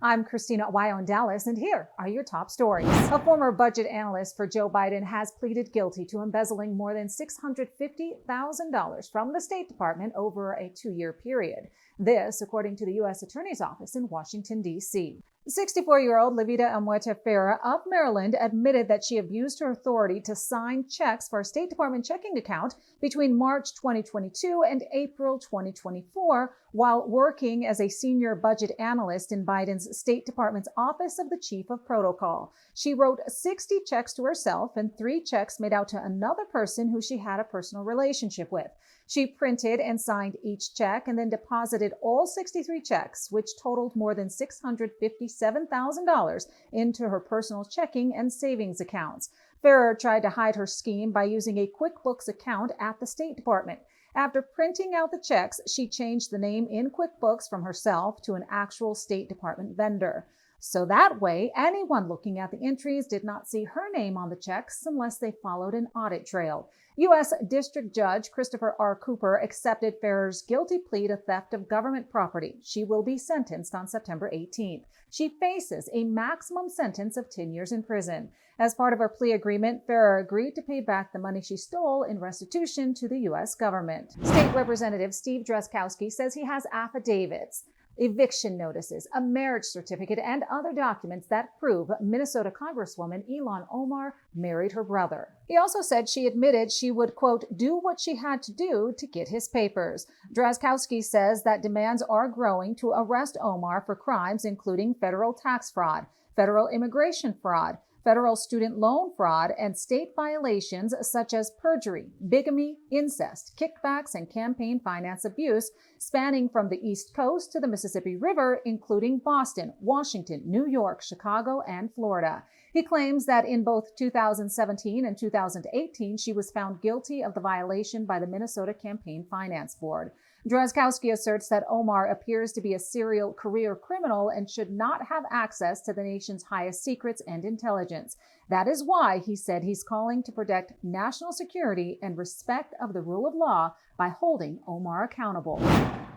I'm Christina, Aguayo in Dallas, and here are your top stories. A former budget analyst for Joe Biden has pleaded guilty to embezzling more than $650,000 from the State Department over a 2-year period. This, according to the U.S. Attorney's Office in Washington, D.C. 64-year-old Levita Ferrer of Maryland admitted that she abused her authority to sign checks for a State Department checking account between March 2022 and April 2024 while working as a senior budget analyst in Biden's State Department's Office of the Chief of Protocol. She wrote 60 checks to herself and 3 checks made out to another person who she had a personal relationship with. She printed and signed each check and then deposited all 63 checks, which totaled more than $657,000, into her personal checking and savings accounts. Ferrer tried to hide her scheme by using a QuickBooks account at the State Department. After printing out the checks, she changed the name in QuickBooks from herself to an actual State Department vendor. So that way, anyone looking at the entries did not see her name on the checks unless they followed an audit trail. U.S. District Judge Christopher R. Cooper accepted Ferrer's guilty plea to theft of government property. She will be sentenced on September 18th. She faces a maximum sentence of 10 years in prison. As part of her plea agreement, Ferrer agreed to pay back the money she stole in restitution to the U.S. government. State Representative Steve Drazkowski says he has affidavits, eviction notices, a marriage certificate, and other documents that prove Minnesota Congresswoman Ilhan Omar married her brother. He also said she admitted she would, quote, do what she had to do to get his papers. Drazkowski says that demands are growing to arrest Omar for crimes including federal tax fraud, federal immigration fraud, federal student loan fraud, and state violations such as perjury, bigamy, incest, kickbacks, and campaign finance abuse, spanning from the East Coast to the Mississippi River, including Boston, Washington, New York, Chicago, and Florida. He claims that in both 2017 and 2018, she was found guilty of the violation by the Minnesota Campaign Finance Board. Drazkowski asserts that Omar appears to be a serial career criminal and should not have access to the nation's highest secrets and intelligence. That is why he said he's calling to protect national security and respect of the rule of law by holding Omar accountable.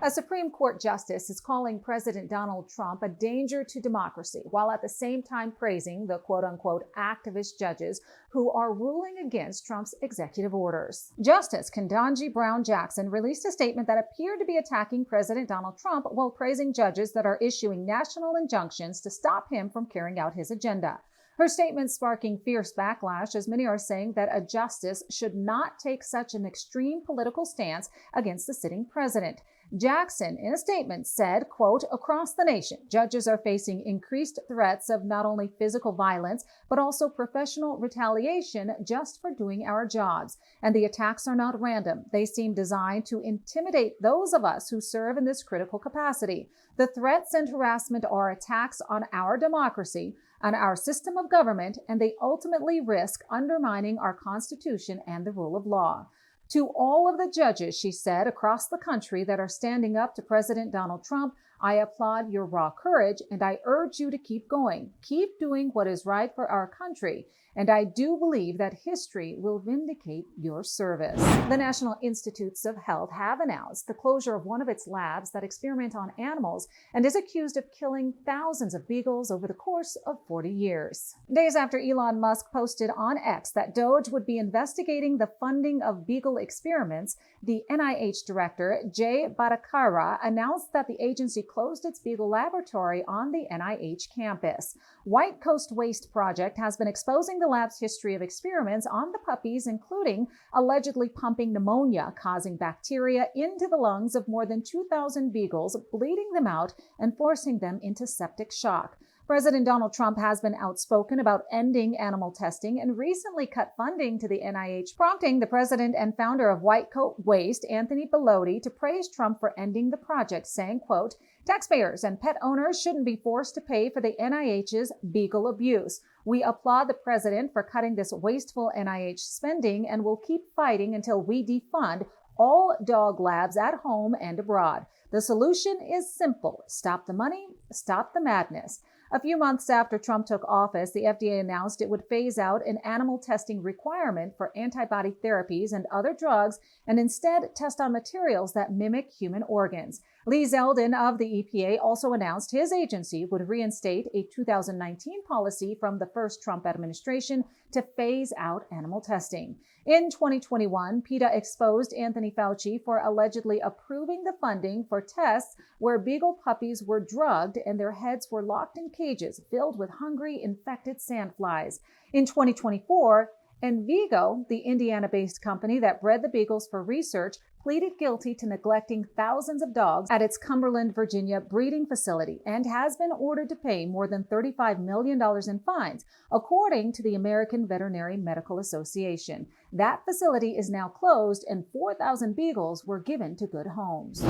A Supreme Court justice is calling President Donald Trump a danger to democracy, while at the same time praising the quote-unquote activist judges who are ruling against Trump's executive orders. Justice Ketanji Brown Jackson released a statement that appeared to be attacking President Donald Trump while praising judges that are issuing national injunctions to stop him from carrying out his agenda. Her statement sparking fierce backlash, as many are saying that a justice should not take such an extreme political stance against the sitting president. Jackson, in a statement, said, quote, across the nation, judges are facing increased threats of not only physical violence, but also professional retaliation just for doing our jobs. And the attacks are not random. They seem designed to intimidate those of us who serve in this critical capacity. The threats and harassment are attacks on our democracy, on our system of government, and they ultimately risk undermining our Constitution and the rule of law. To all of the judges, she said, across the country that are standing up to President Donald Trump, I applaud your raw courage, and I urge you to keep going. Keep doing what is right for our country, and I do believe that history will vindicate your service. The National Institutes of Health have announced the closure of one of its labs that experiment on animals and is accused of killing thousands of beagles over the course of 40 years. Days after Elon Musk posted on X that DOGE would be investigating the funding of Beagle experiments, the NIH director, Jay Bhattacharya, announced that the agency closed its Beagle laboratory on the NIH campus. White Coast Waste Project has been exposing the lab's history of experiments on the puppies, including allegedly pumping pneumonia, causing bacteria into the lungs of more than 2,000 beagles, bleeding them out and forcing them into septic shock. President Donald Trump has been outspoken about ending animal testing and recently cut funding to the NIH, prompting the president and founder of White Coat Waste, Anthony Bellotti, to praise Trump for ending the project, saying, quote, taxpayers and pet owners shouldn't be forced to pay for the NIH's Beagle abuse. We applaud the president for cutting this wasteful NIH spending and will keep fighting until we defund all dog labs at home and abroad. The solution is simple. Stop the money, stop the madness. A few months after Trump took office, the FDA announced it would phase out an animal testing requirement for antibody therapies and other drugs and instead test on materials that mimic human organs. Lee Zeldin of the EPA also announced his agency would reinstate a 2019 policy from the first Trump administration to phase out animal testing. In 2021, PETA exposed Anthony Fauci for allegedly approving the funding for tests where Beagle puppies were drugged and their heads were locked in cages filled with hungry, infected sandflies. In 2024, Beagle, the Indiana-based company that bred the Beagles for research, pleaded guilty to neglecting thousands of dogs at its Cumberland, Virginia breeding facility and has been ordered to pay more than $35 million in fines, according to the American Veterinary Medical Association. That facility is now closed and 4,000 Beagles were given to good homes.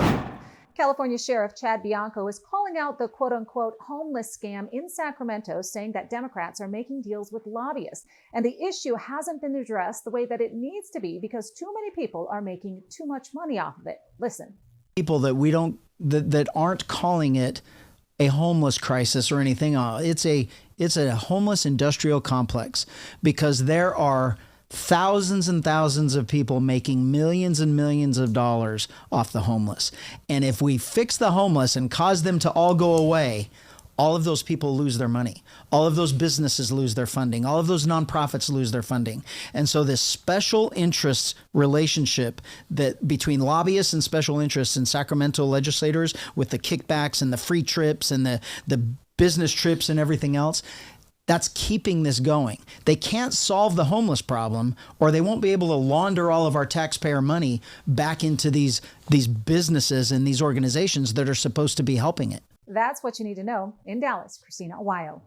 California Sheriff Chad Bianco is calling out the quote-unquote homeless scam in Sacramento, saying that Democrats are making deals with lobbyists. And the issue hasn't been addressed the way that it needs to be because too many people are making too much money off of it. Listen. People that aren't calling it a homeless crisis or anything. It's a homeless industrial complex because there are thousands and thousands of people making millions and millions of dollars off the homeless. And if we fix the homeless and cause them to all go away, all of those people lose their money. All of those businesses lose their funding. All of those nonprofits lose their funding. And so this special interests relationship that between lobbyists and special interests and Sacramento legislators with the kickbacks and the free trips and the business trips and everything else, that's keeping this going. They can't solve the homeless problem, or they won't be able to launder all of our taxpayer money back into these businesses and these organizations that are supposed to be helping it. That's what you need to know. In Dallas, Christina, Aguayo.